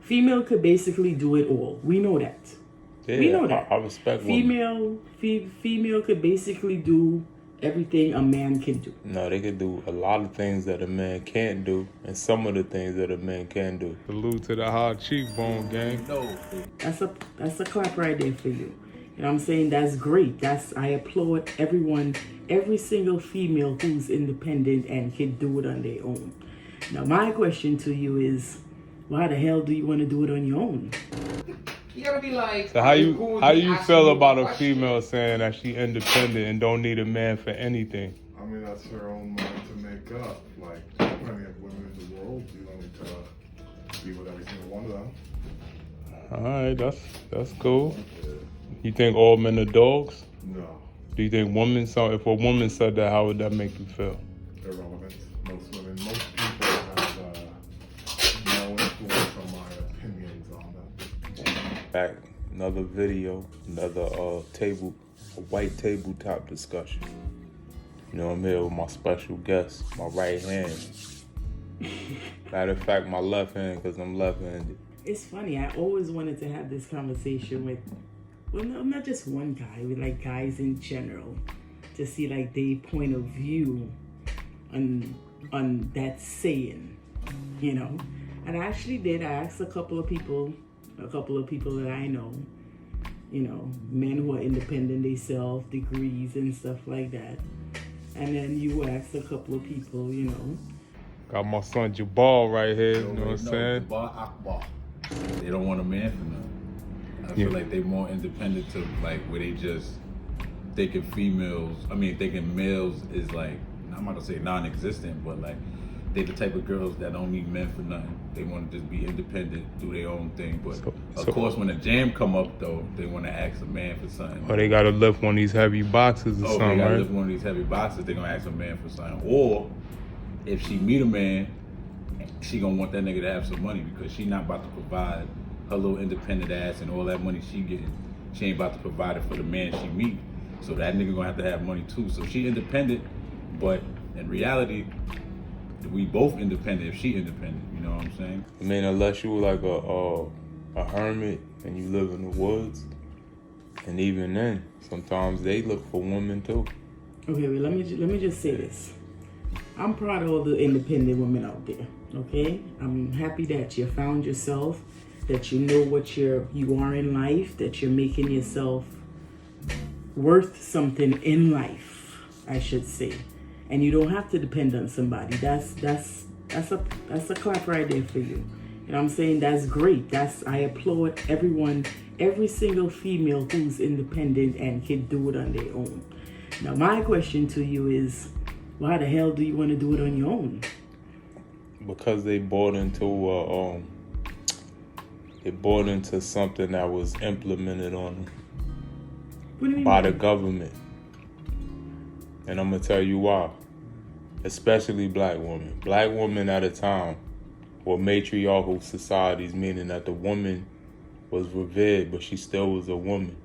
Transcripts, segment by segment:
Female could basically do it all. We know that. Yeah, we know that. I respect women. Female could basically do everything a man can do. No, they can do a lot of things that a man can't do, and some of the things that a man can do. Salute to the high cheekbone gang. No. That's a clap right there for you. You know what I'm saying? That's great. I applaud everyone, every single female who's independent and can do it on their own. Now, my question to you is, why the hell do you want to do it on your own? You gotta be like. So how you feel about a female saying that she independent and don't need a man for anything? I mean, that's her own mind to make up. Like, plenty of women in the world, you don't need to be with every single one of them. All right, that's cool. You think all men are dogs? No, Do you think if a woman said that, how would that make you feel? irrelevant. Most people have no influence on my opinions on them. Back, another video, another white tabletop discussion. You know, I'm here with my special guest, my right hand. Matter of fact, my left hand, because I'm left-handed. It's funny. I always wanted to have this conversation with, well, no, not just one guy, with like guys in general, to see like their point of view on that saying, you know. And I actually did. I asked a couple of people that I know, you know, men who are independent themselves, degrees and stuff like that. And then you asked a couple of people, you know. Got my son Jabal right here, you know what I'm saying? Jabal Akbar. They don't want a man for nothing. I feel like they're more independent to like where they just thinking males is like, I'm not gonna say non-existent, but like they the type of girls that don't need men for nothing. They want to just be independent, do their own thing. But of course, when the jam come up though, they want to ask a man for something. Or they gotta lift one of these heavy boxes or something, they gotta right? lift one of these heavy boxes. They gonna ask a man for something. Or if she meet a man, she gonna want that nigga to have some money because she not about to provide her little independent ass and all that money she getting. She ain't about to provide it for the man she meet. So that nigga gonna have money too. So she independent, but in reality, we both independent if she independent. You know what I'm saying? I mean, unless you were like a hermit and you live in the woods, and even then, sometimes they look for women too. Okay, well, let me just say this. I'm proud of all the independent women out there. Okay, I'm happy that you found yourself, that you know what you are in life, that you're making yourself worth something in life, I should say, and you don't have to depend on somebody. That's a clap right there for you. You know what I'm saying? That's great. I applaud everyone, every single female who's independent and can do it on their own. Now, my question to you is, why the hell do you want to do it on your own? Because they bought into something that was implemented on them What do you mean by the government. And I'm gonna tell you why. Especially black women. Black women at a time were matriarchal societies, meaning that the woman was revered, but she still was a woman.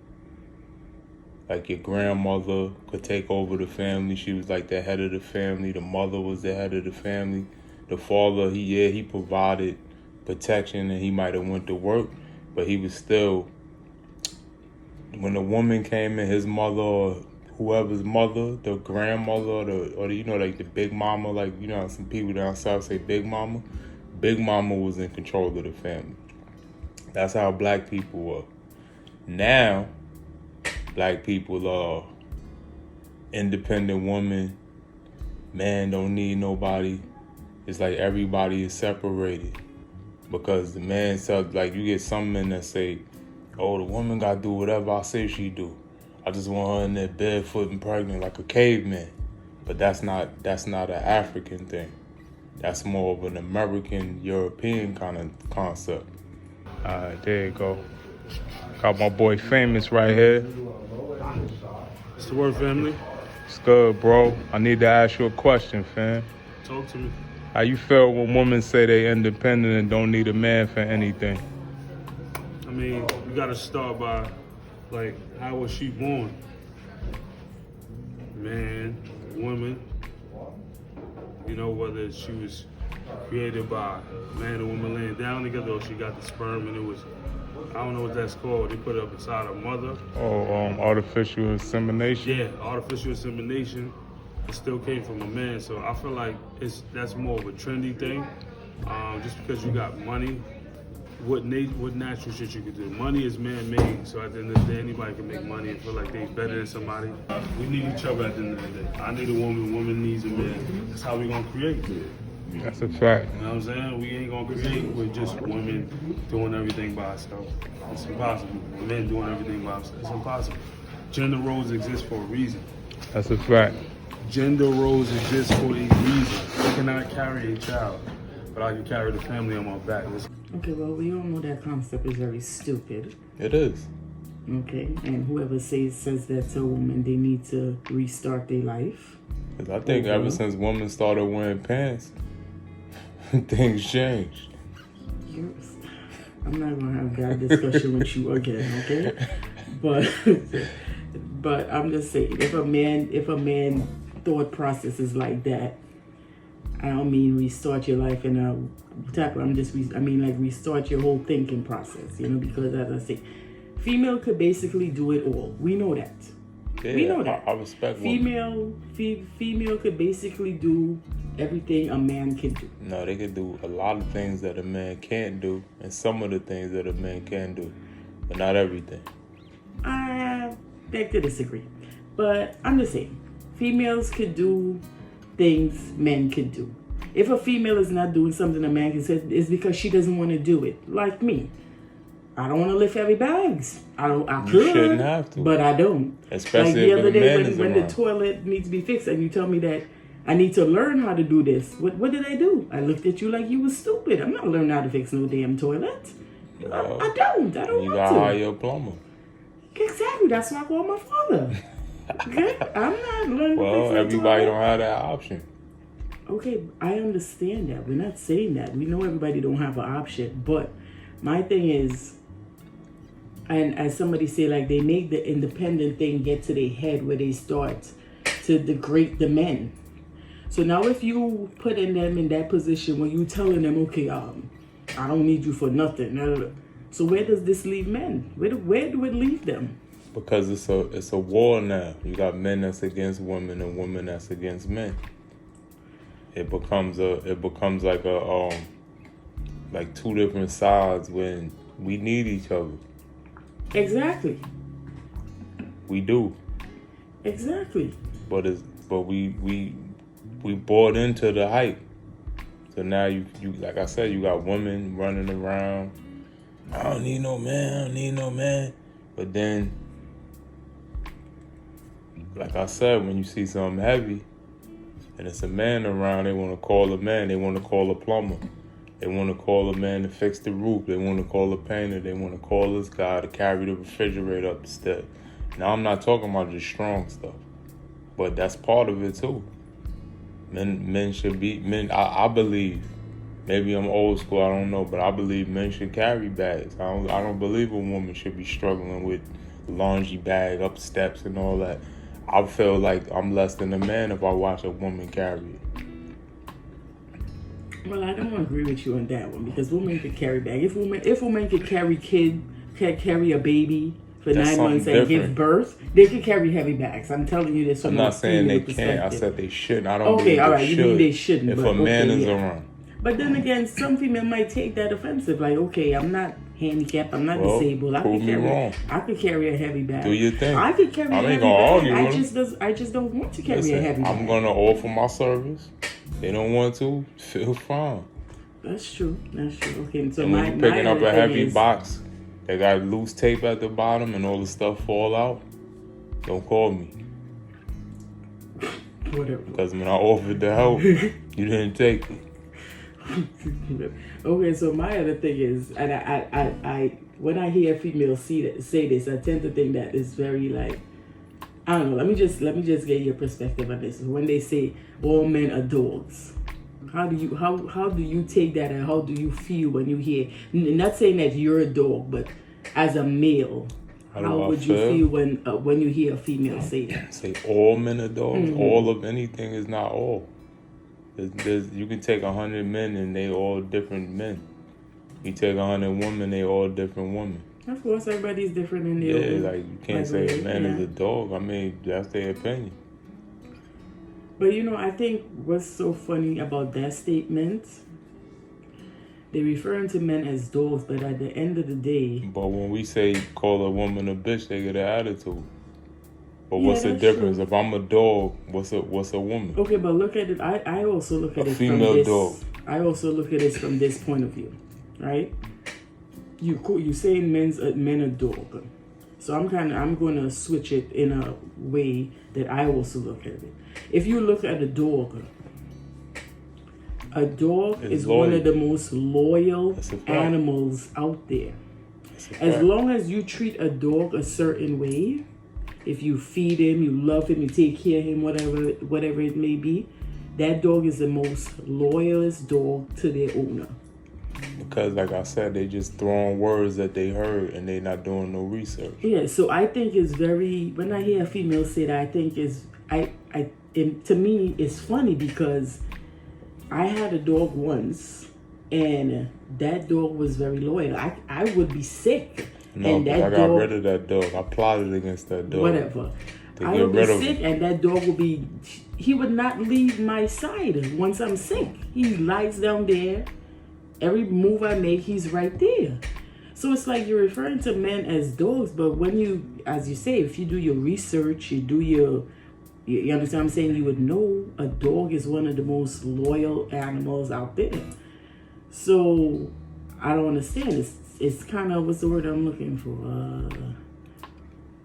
Like your grandmother could take over the family. She was like the head of the family. The mother was the head of the family. The father, he provided protection and he might have went to work, but he was still, when the woman came in, his mother or whoever's mother, the grandmother or you know, like the big mama, like, you know, some people down south say big mama. Big mama was in control of the family. That's how black people were. Now, black people are independent woman, man don't need nobody. It's like everybody is separated because the man said, like, you get some men that say, oh, the woman gotta do whatever I say she do. I just want her in there barefoot and pregnant like a caveman. But that's not an African thing. That's more of an American, European kind of concept. All right, there you go. Got my boy Famous right here. What's the word, family? It's good, bro. I need to ask you a question, fam. Talk to me. How you feel when women say they independent and don't need a man for anything? I mean, you gotta start by, like, how was she born? Man, woman. You know, whether she was created by man and woman laying down together, or she got the sperm and it was, I don't know what that's called. They put it up inside her mother. Artificial insemination. Yeah, artificial insemination. It still came from a man, so I feel like that's more of a trendy thing. Just because you got money, what natural shit you could do. Money is man-made, so at the end of the day, anybody can make money and feel like they better than somebody. We need each other at the end of the day. I need a woman needs a man. That's how we gonna create. That's a fact. You know what I'm saying? We ain't gonna create with just women doing everything by herself. It's impossible. Men doing everything by themselves. It's impossible. Gender roles exist for a reason. That's a fact. Gender roles exist for a reason. I cannot carry a child, but I can carry the family on my back. Okay, well, we all know that concept is very stupid. It is. Okay, and whoever says that to a woman, they need to restart their life. 'Cause I think ever since women started wearing pants, things changed. I'm not gonna have that discussion with you again, okay? But I'm just saying, if a man thought process is like that, I don't mean restart your life in a type of, I mean like restart your whole thinking process, you know, because as I say, female could basically do it all. We know that. Yeah, we know that. I respect women. Female could basically do everything a man can do. No, they could do a lot of things that a man can't do, and some of the things that a man can do, but not everything. I beg to disagree. But I'm just saying, females could do things men can do. If a female is not doing something a man can say, it's because she doesn't want to do it. Like me. I don't want to lift heavy bags. I could. You shouldn't have to. But I don't. Especially like the if other a day man is when the around. toilet needs to be fixed and you tell me that I need to learn how to do this. What did I do? I looked at you like you was stupid. I'm not learning how to fix no damn toilet. I don't You want gotta to. hire a plumber. Exactly. That's why I call my father. Okay? I'm not learning to Well, fix no everybody toilet. don't have that option. Okay, I understand that. We're not saying that. We know everybody don't have an option. But my thing is, and as somebody say, like they make the independent thing get to their head where they start to degrade the men. So now if you putting them in that position where you telling them, okay, I don't need you for nothing. So where does this leave men? Where do it leave them? Because it's a war now. You got men that's against women and women that's against men. It becomes like like two different sides when we need each other. Exactly. We do. Exactly. But we bought into the hype. So now you like I said, you got women running around. I don't need no man. But then, like I said, when you see something heavy and it's a man around, they want to call a man. They want to call a plumber. They want to call a man to fix the roof. They want to call a painter. They want to call this guy to carry the refrigerator up the steps. Now, I'm not talking about just strong stuff, but that's part of it too. Men should be men. I believe. Maybe I'm old school. I don't know, but I believe men should carry bags. I don't believe a woman should be struggling with the laundry bag up steps and all that. I feel like I'm less than a man if I watch a woman carry it. Well, I don't agree with you on that one because women could carry bag. If women could carry a baby for That's 9 months and something give different. birth, they could carry heavy bags. I'm telling you this from I'm not a saying they female can't. I perspective. said they shouldn't. I don't Okay, believe all they right, you should. mean they shouldn't, If but a man okay, is yeah. around. But then again, some female might take that offensive. Like, okay, I'm not handicapped. I'm not Well, disabled. prove me wrong. I could carry a heavy bag. Do your thing. I could carry I a ain't heavy gonna argue bag. with them. I just don't want to carry a Listen, heavy bag. I'm gonna offer my service. They don't want to. Feel fine. That's true. Okay, so And when my you're picking my up other a thing heavy is, box that got loose tape at the bottom and all the stuff fall out, don't call me. whatever. Because when I offered to help, you didn't take it. Okay, so my other thing is, and I when I hear females say this, I tend to think that it's very like, I don't know. Let me just get your perspective on this. When they say all men are dogs, how do you take that, and how do you feel when you hear? Not saying that you're a dog, but as a male, How do how I would you feel? feel when you hear a female say that? Say all men are dogs. All of anything is not all. You can take 100 men and they all different men. You take 100 women, they all different women. Of course, everybody's different in their own. Like you can't say a man is a dog. I mean, that's their opinion. But I think what's so funny about that statement, they're referring to men as dogs, but at the end of the day... But when we say call a woman a bitch, they get an attitude. But what's the that's difference? true. If I'm a dog, what's a woman? Okay, but look at it. I also look at A it female from this... dog. I also look at it from this point of view, right? You say men are dog. So I'm going to switch it in a way that I also look at it. If you look at a dog is one of the most loyal animals out there. As long as you treat a dog a certain way, if you feed him, you love him, you take care of him, whatever it may be, that dog is the most loyalest dog to their owner. Because, like I said, they just throwing words that they heard and they not doing no research. Yeah, so I think it's very... When I hear a female say that, I think to me, it's funny because I had a dog once and that dog was very loyal. I would be sick. No, and that I got rid of that dog. I plotted against that dog. Whatever. I would be sick and that dog would be... He would not leave my side once I'm sick. He lies down there. Every move I make, he's right there. So it's like you're referring to men as dogs, but when you, as you say, if you do your research, you understand what I'm saying? You would know a dog is one of the most loyal animals out there. So I don't understand. It's kind of, what's the word I'm looking for?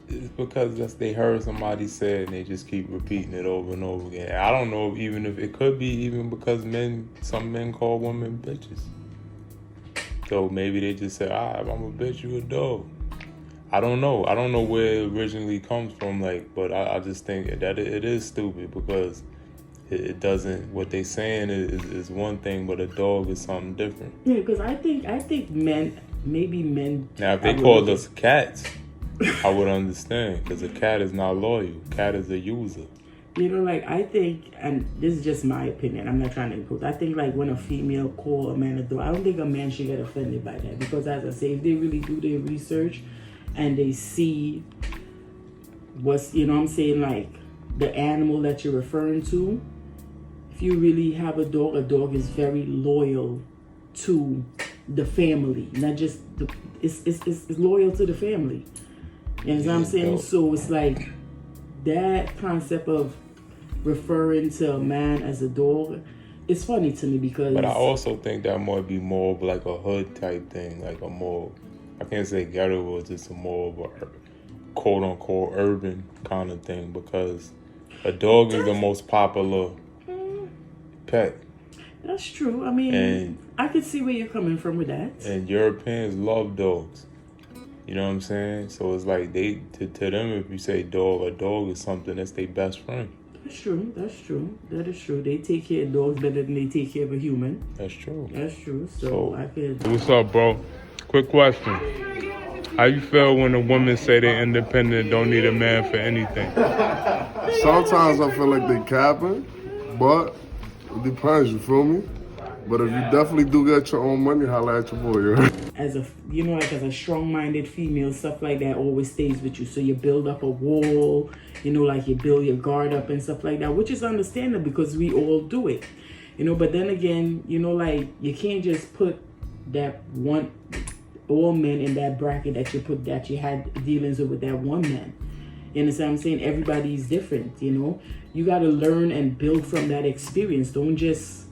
It's because they heard somebody say it and they just keep repeating it over and over again. I don't know even if it could be even because some men call women bitches. So maybe they just say, I'm a bitch, you a dog. I don't know. I don't know where it originally comes from, but I just think that it is stupid because it doesn't, what they saying is one thing, but a dog is something different. Yeah, because I think men. Now, if they called us cats, I would understand because a cat is not loyal. Cat is a user. I think, and this is just my opinion, I'm not trying to impose. I think when a female call a man a dog, I don't think a man should get offended by that because, as I say, if they really do their research and they see what's, the animal that you're referring to, if you really have a dog is very loyal to the family, not just it's loyal to the family. You know what I'm saying? So it's like that concept of referring to a man as a dog, it's funny to me because... But I also think that might be more of like a hood type thing, like a more, I can't say ghetto, but just a more of a quote-unquote urban kind of thing because a dog is the most popular pet. That's true. I mean, I could see where you're coming from with that. And Europeans love dogs. You know what I'm saying? So it's like to them, if you say dog, a dog is something that's their best friend. That's true. That is true. They take care of dogs better than they take care of a human. That's true. So I could... What's up, bro? Quick question. How you feel when a woman say they're independent, don't need a man for anything? Sometimes I feel like they capping, but it depends, you feel me? But if you definitely do get your own money, holla at your boy. As a strong-minded female, stuff like that always stays with you. So you build up a wall, you build your guard up and stuff like that, which is understandable because we all do it. But then again, you can't just put all men in that bracket that you had dealings with that one man. You understand what I'm saying? Everybody's different, You got to learn and build from that experience. Don't just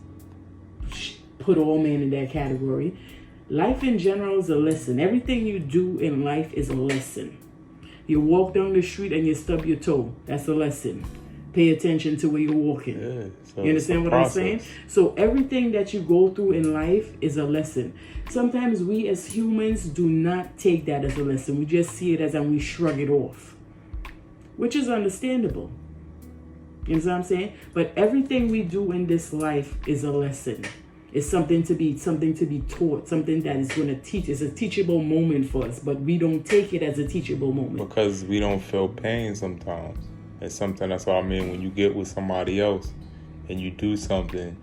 put all men in that category. Life in general is a lesson. Everything you do in life is a lesson. You walk down the street and you stub your toe. That's a lesson. Pay attention to where you're walking. Yeah, you understand what I'm saying? So everything that you go through in life is a lesson. Sometimes we as humans do not take that as a lesson. We just see it as and we shrug it off, which is understandable. You know what I'm saying? But everything we do in this life is a lesson. It's something to be taught, something that is going to teach. It's a teachable moment for us, but we don't take it as a teachable moment. Because we don't feel pain sometimes. It's something, that's what I mean, when you get with somebody else and you do something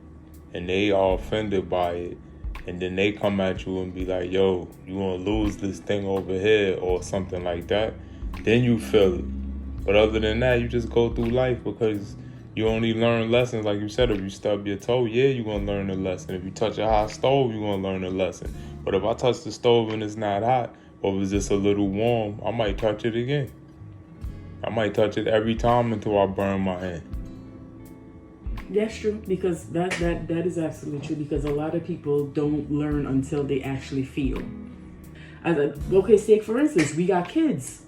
and they are offended by it, and then they come at you and be like, yo, you gonna lose this thing over here or something like that, then you feel it. But other than that, you just go through life because you only learn lessons. Like you said, if you stub your toe, yeah, you're gonna learn a lesson. If you touch a hot stove, you're gonna learn a lesson. But if I touch the stove and it's not hot, or if it's just a little warm, I might touch it again. I might touch it every time until I burn my hand. That's true, because that is absolutely true, because a lot of people don't learn until they actually feel. Okay, say for instance, we got kids.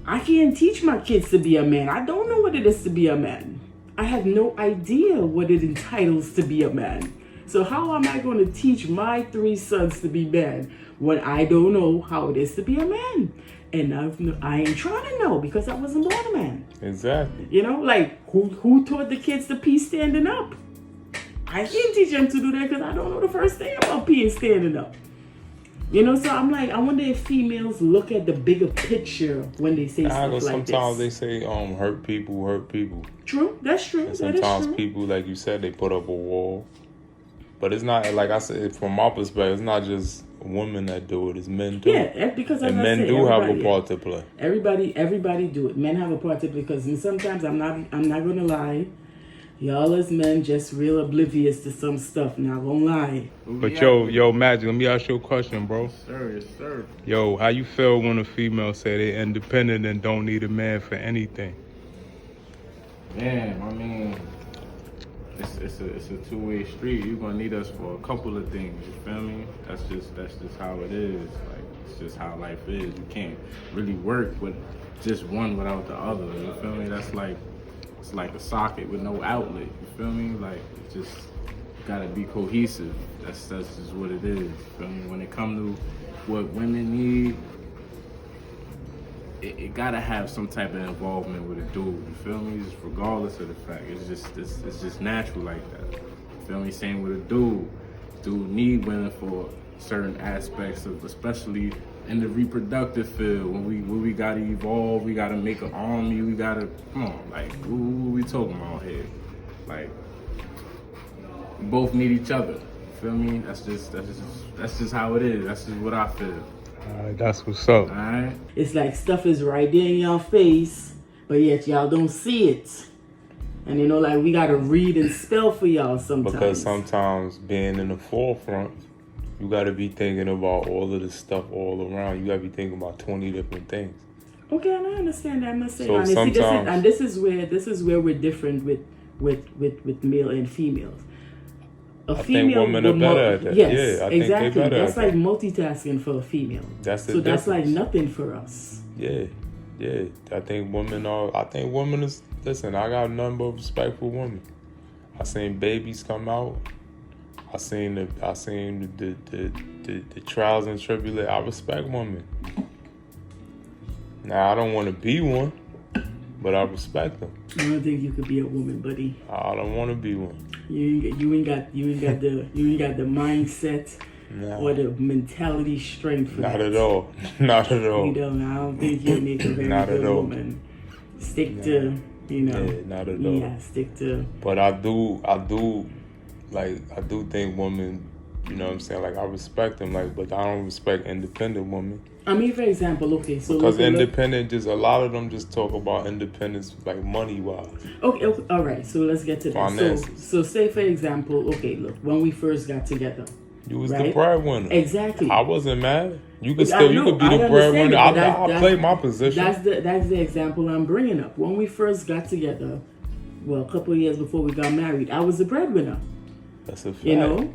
I can't teach my kids to be a man. I don't know what it is to be a man. I have no idea what it entitles to be a man. So how am I going to teach my 3 sons to be men when I don't know how it is to be a man? And I ain't trying to know because I wasn't born a man. Exactly. You know, like who taught the kids to pee standing up? I can't teach them to do that because I don't know the first thing about peeing standing up. You know, so I'm like, I wonder if females look at the bigger picture when they say stuff like sometimes this. they say, hurt people. True, that's true. And That is sometimes true. people, like you said, they put up a wall. But it's not, like I said, from my perspective, it's not just women that do it, it's men too. Yeah, because as and I men say, do have a everybody- part to play. Everybody do it. Men have a part to play because sometimes I'm not gonna lie. Y'all as men just real oblivious to some stuff. Not gonna lie. But yo, Magic, let me ask you a question, bro. Yes, sir. Yo, how you feel when a female say they independent and don't need a man for anything? Man, I mean, it's a two-way street. You're gonna need us for a couple of things. You feel me? That's just how it is. Like, it's just how life is. You can't really work with just one without the other. You feel me? It's like a socket with no outlet. You feel me? Like, it just gotta be cohesive. That's just what it is. You feel me? When it comes to what women need, it gotta have some type of involvement with a dude. You feel me? Just regardless of the fact, it's just natural like that. You feel me? Same with a dude. Dude need women for certain aspects of, especially in the reproductive field. When we gotta evolve, we gotta make an army. We gotta come on, like what we talking about here? Like we both need each other. You feel me? That's just how it is. That's just what I feel. Alright, that's what's up. All right. It's like stuff is right there in y'all face, but yet y'all don't see it. And you know, like we gotta read and spell for y'all sometimes. Because sometimes being in the forefront, you gotta be thinking about all of this stuff all around. You gotta be thinking about 20 different things. Okay, and I understand that. I'm not saying So honestly, sometimes- this is where we're different with male and females. I think women are better at that. Yes, Yeah, I think they exactly. better That's at like that. multitasking for a female. That's the so that's like difference. nothing for us. Yeah. I think women is, listen, I got nothing but respect for women. I seen babies come out. I seen the trials and tribulations. I respect women. Now I don't want to be one, but I respect them. I don't think you could be a woman, buddy. I don't want to be one. You ain't got the mindset Nah, or the mentality strength for not that. at all. Not at all. You don't. I don't think you make a very Not at good all. woman. Stick to, you know. Yeah, not at all. Yeah, stick to. But I do think women, you know what I'm saying? Like, I respect them, like, but I don't respect independent women. I mean, for example, okay, so Because look- independent, just a lot of them just talk about independence, like, money-wise. Okay, all right. So let's get to that. Finances. So say for example, okay, look, when we first got together, You was the Right. breadwinner. exactly. I wasn't mad. You could I still, you know, could be I the understand breadwinner. it, but I that's- play my position. That's the example I'm bringing up. When we first got together, well, a couple of years before we got married, I was the breadwinner. That's a fact. You know.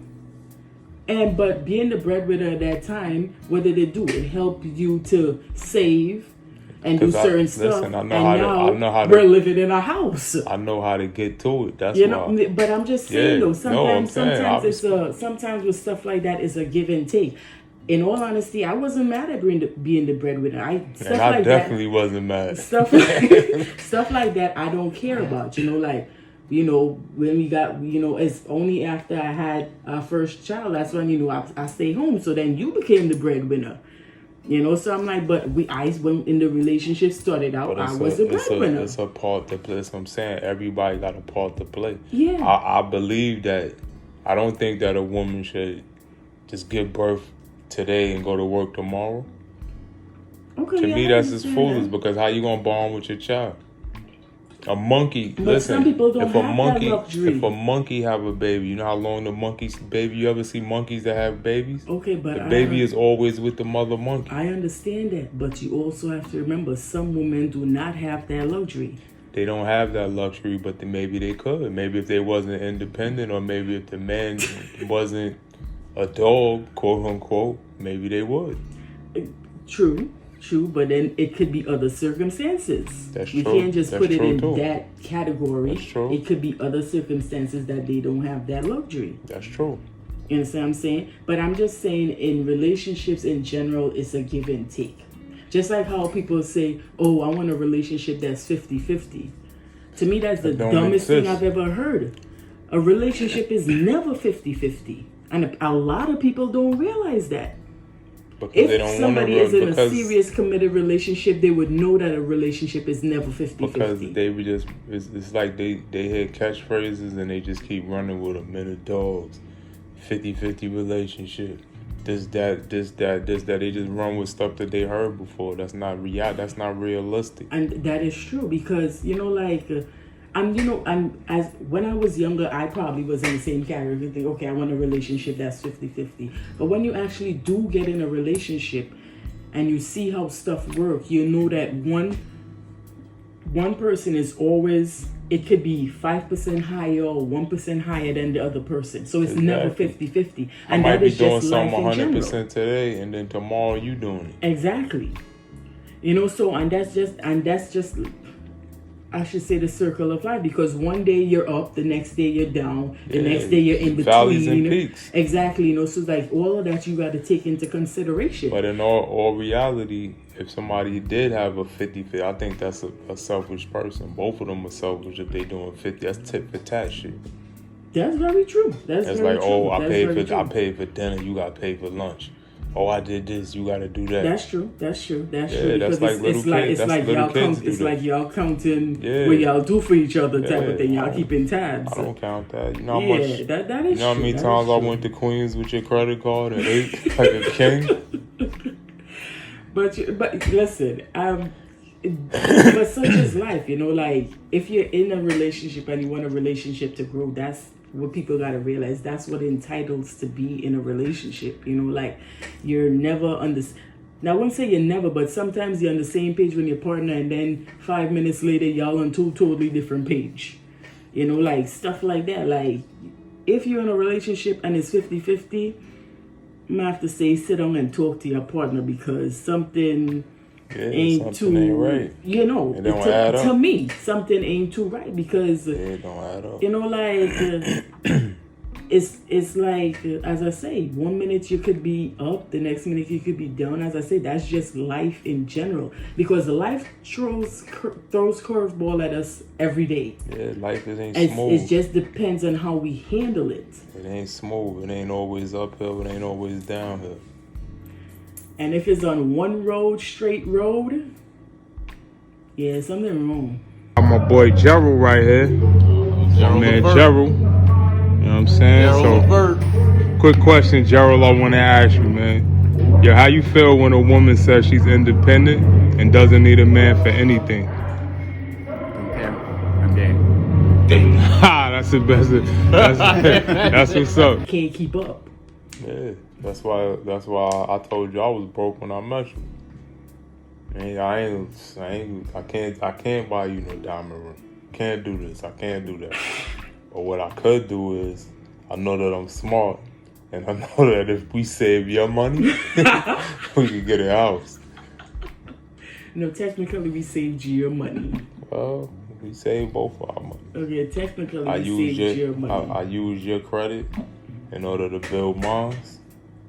But being the breadwinner at that time, what did it do? It helped you to save and do 'Cause certain stuff. listen, I know and how to- now I know how to- we're living in a house. I know how to get to it. That's You why. know, but I'm just saying Yeah, though. no, I'm Sometimes, saying, sometimes with stuff like that, it's a give and take. In all honesty, I wasn't mad at being the breadwinner. Stuff And I like definitely wasn't mad. that, stuff like that, I don't care about. You know, like, you know, when we got, you know, it's only after I had our first child that's when, you know, I stayed home. So then you became the breadwinner. You know, so I'm like, but when in the relationship started out, But I was the breadwinner. it's a part to play. That's what I'm saying. Everybody got a part to play. Yeah. I believe that I don't think that a woman should just give birth today and go to work tomorrow. Okay, To yeah, me, I that's just understand foolish that. because how you gonna bond with your child? A monkey, But listen. some people don't if a have that monkey, luxury. if a monkey have a baby, you know how long the monkey's baby? You ever see monkeys that have babies? Okay, but The baby is always with the mother monkey. I understand that, but you also have to remember some women do not have that luxury. They don't have that luxury, but maybe they could. Maybe if they wasn't independent, or maybe if the man wasn't a dog, quote unquote, maybe they would. True, but then it could be other circumstances. That's We true. can't just That's put it true, in too. that category. That's true. It could be other circumstances that they don't have that luxury. That's true. You understand what I'm saying? But I'm just saying in relationships in general, it's a give and take. Just like how people say, oh, I want a relationship that's 50-50. To me, that's the That don't dumbest thing exist. I've ever heard. A relationship is never 50-50. And a lot of people don't realize that. Because they If don't want somebody to. is in a Because serious committed relationship, they would know that a relationship is never 50-50. because they would just it's like they hear catchphrases and they just keep running with them. Men of dogs, 50-50 relationship. This that they just run with stuff that they heard before. That's not that's not realistic. And that is true because as when I was younger, I probably was in the same category. Think, okay, I want a relationship that's 50-50. But when you actually do get in a relationship and you see how stuff work, you know that one person is always, it could be 5% higher or 1% higher than the other person. So it's never Exactly. 50-50. I And might that be is doing just life something in general. 100% today, and then tomorrow you doing it. Exactly. So that's just I should say the circle of life, because one day you're up, the next day you're down, the Yeah, next day you're in between. valleys and peaks. Exactly, so like all of that you got to take into consideration. But in all reality, if somebody did have a 50-50, I think that's a selfish person. Both of them are selfish if they doing 50. That's tit for tat shit. That's very true. That's It's very like, true. oh, I That's paid very for true. dinner, you got paid for lunch. Oh, I did this, you got to do that. That's true. Yeah, True. that's Because like little kids. That's little y'all kids do it's that. like y'all counting Yeah. what y'all do for each other type Yeah. of thing. Y'all keeping tabs. I don't count that. You know how Yeah, much? that is You know how true. many That times is I true. went to Queens with your credit card and ate like a king? But listen, but such is life, like if you're in a relationship and you want a relationship to grow, that's what people gotta realize. That's what it entitles to be in a relationship. Like you're never on this. Now I wouldn't say you're never, but sometimes you're on the same page with your partner, and then 5 minutes later y'all on two totally different page. Like stuff like that. Like if you're in a relationship and it's 50-50, I'm gonna have to say sit down and talk to your partner, because something Yeah, ain't something ain't right. It don't add up. to me, something ain't too right, because Yeah, it don't add up. it's like as I say, 1 minute you could be up, the next minute you could be down. As I say, that's just life in general, because life throws curveball at us every day. Yeah, life ain't It smooth. just depends on how we handle it. It ain't smooth. It ain't always uphill. It ain't always downhill. And if it's on one road, straight road, yeah, something wrong. My boy Gerald right here. My man Gerald. You know what I'm saying? So, quick question, Gerald, I want to ask you, man. Yo, how you feel when a woman says she's independent and doesn't need a man for anything? I'm dead. Ha, that's the best. That's what's up. Can't keep up. Yeah, that's why I told you I was broke when I met you. Man, I can't buy you no diamond ring. Can't do this. I can't do that. But what I could do is, I know that I'm smart, and I know that if we save your money, we can get a house. Technically we saved you your money. Well, we saved both of our money. Okay, technically I we used saved your money. I used your credit in order to build mine,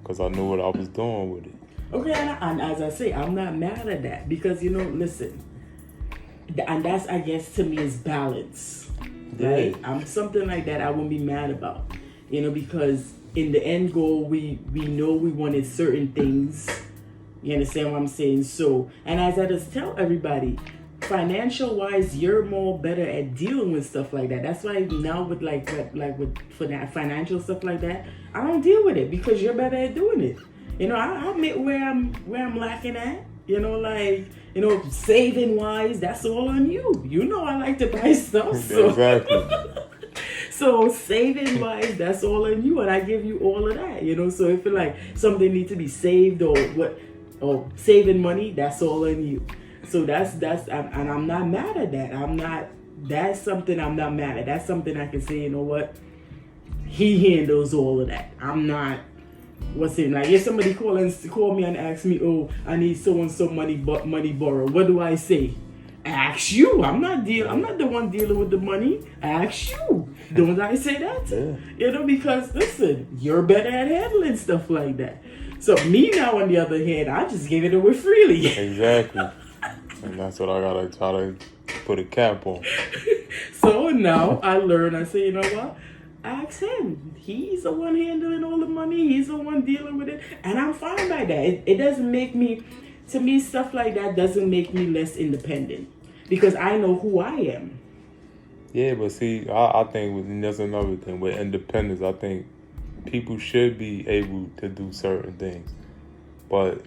because I knew what I was doing with it. Okay, and as I say, I'm not mad at that, because listen, and that's, I guess, to me is balance. Right? I'm something like that I won't be mad about, because in the end goal we know we wanted certain things. You understand what I'm saying? So, and as I just tell everybody, financial wise, you're more better at dealing with stuff like that. That's why now with for that financial stuff like that, I don't deal with it because you're better at doing it. You know, I admit where I'm lacking at. You know, like, you know, saving wise, that's all on you. You know, I like to buy stuff. So. Exactly. So saving wise, that's all on you, and I give you all of that. You know, so if like something needs to be saved or saving money, that's all on you. So and I'm not mad at that. That's something I'm not mad at. That's something I can say, you know what? He handles all of that. I'm not. What's it like? If somebody call me and ask me, oh, I need so and so money borrowed, what do I say? Ask you. I'm not the one dealing with the money. Ask you. Don't I say that? Yeah. You know, because listen, you're better at handling stuff like that. So me now, on the other hand, I just give it away freely. Exactly. And that's what I gotta try to put a cap on. So now I learn. I say, you know what? Ask him. He's the one handling all the money. He's the one dealing with it, and I'm fine by that. It doesn't make me. To me, stuff like that doesn't make me less independent because I know who I am. Yeah, but see, I think that's another thing with independence. I think people should be able to do certain things, but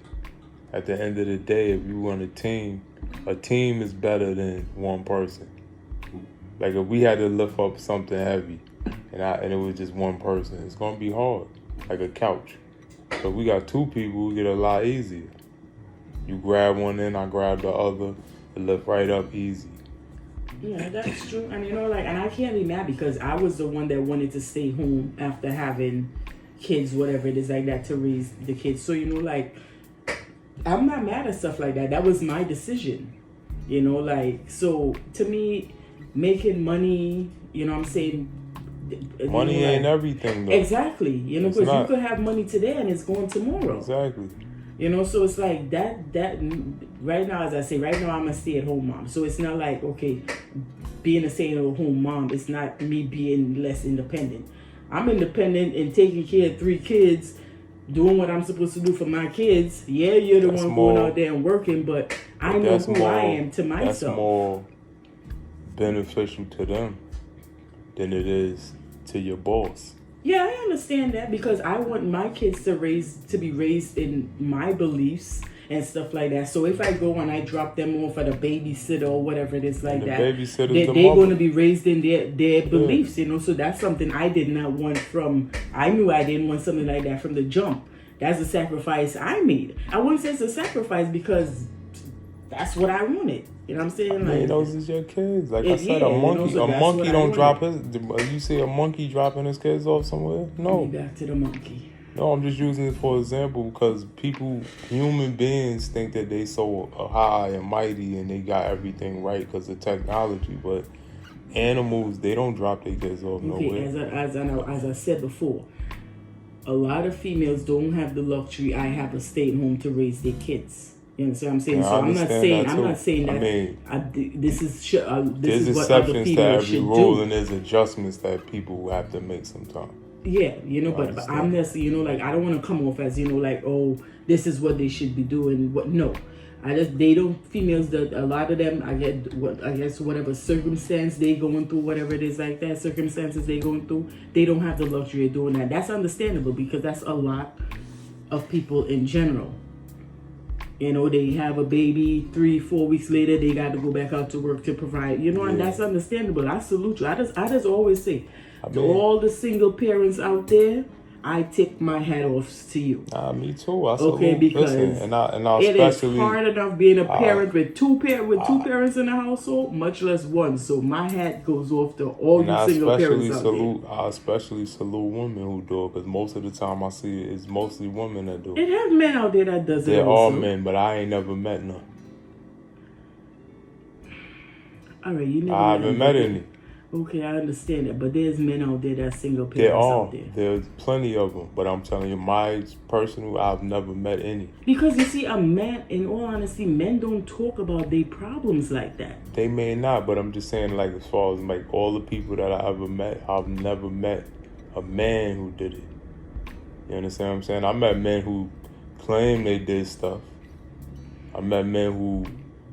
at the end of the day, if you want a team is better than one person. Like if we had to lift up something heavy, and it was just one person, it's gonna be hard, like a couch. So we got two people, we get a lot easier. You grab one in, I grab the other, it lift right up easy. Yeah, that's true. And you know, like, and I can't be mad because I was the one that wanted to stay home after having kids, whatever it is like that, to raise the kids. So, you know, like, I'm not mad at stuff like that. That was my decision. You know, like, so to me, making money, you know what I'm saying? Money ain't everything, though. Exactly. You know, because you could have money today and it's going tomorrow. Exactly. You know, so it's like that right now, as I say, right now I'm a stay-at-home mom. So it's not like, okay, being a stay-at-home mom, it's not me being less independent. I'm independent in taking care of 3 kids, doing what I'm supposed to do for my kids. Yeah, you're the one going out there and working, but I know who I am to myself. That's more beneficial to them than it is to your boss. Yeah, I understand that because I want my kids to be raised in my beliefs and stuff like that. So if I go and I drop them off at a babysitter or whatever it is like that, they're going to be raised in their beliefs, you know. So that's something I did not want from. I knew I didn't want something like that from the jump. That's a sacrifice I made. I wouldn't say it's a sacrifice because that's what I wanted. You know what I'm saying? Like, those is your kids. Like I said, a monkey don't drop his. You see a monkey dropping his kids off somewhere? No. Back to the monkey. No, I'm just using it for example because human beings think that they so high and mighty and they got everything right because of technology, but animals, they don't drop their kids off nowhere. As I said before, a lot of females don't have the luxury I have to stay at home to raise their kids. You know what I'm saying? Yeah, so I'm not saying that. I mean, this is there's what other exceptions to females every should rule, do. and there's adjustments that people have to make sometimes. Yeah, you know, but I'm just, you know, like I don't want to come off as, you know, like, oh, this is what they should be doing. What? No, females. That a lot of them, I guess whatever circumstance they going through, whatever it is like that, circumstances they going through, they don't have the luxury of doing that. That's understandable because that's a lot of people in general. You know, they have a baby, 3-4 weeks later, they got to go back out to work to provide. You know, and that's understandable. I salute you. I just always say, to all the single parents out there, I take my hat off to you. Me too. I salute. Okay, because and I it especially, is hard enough being a parent with two parents in the household, much less one. So my hat goes off to all you single parents out there. I especially salute women who do it because most of the time I see it's mostly women that do it. It has men out there that does it. They're also. all men, but I ain't never met none. All right, you never. I haven't met any. Okay, I understand that, but there's men out there that's single parents out there. There's plenty of them, but I'm telling you, my personal, I've never met any. Because you see, a man, in all honesty, men don't talk about their problems like that. They may not, but I'm just saying, like, as far as, like, all the people that I ever met, I've never met a man who did it. You understand what I'm saying? I met men who claim they did stuff. I met men who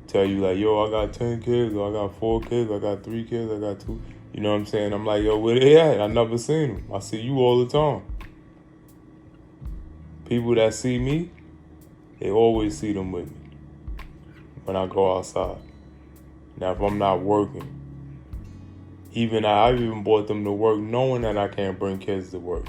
tell you like, yo, I got 10 kids, or I got 4 kids, I got 3 kids, I got 2. You know what I'm saying? I'm like, yo, where they at? I never seen them. I see you all the time. People that see me, they always see them with me when I go outside. Now, if I'm not working, I even brought them to work knowing that I can't bring kids to work.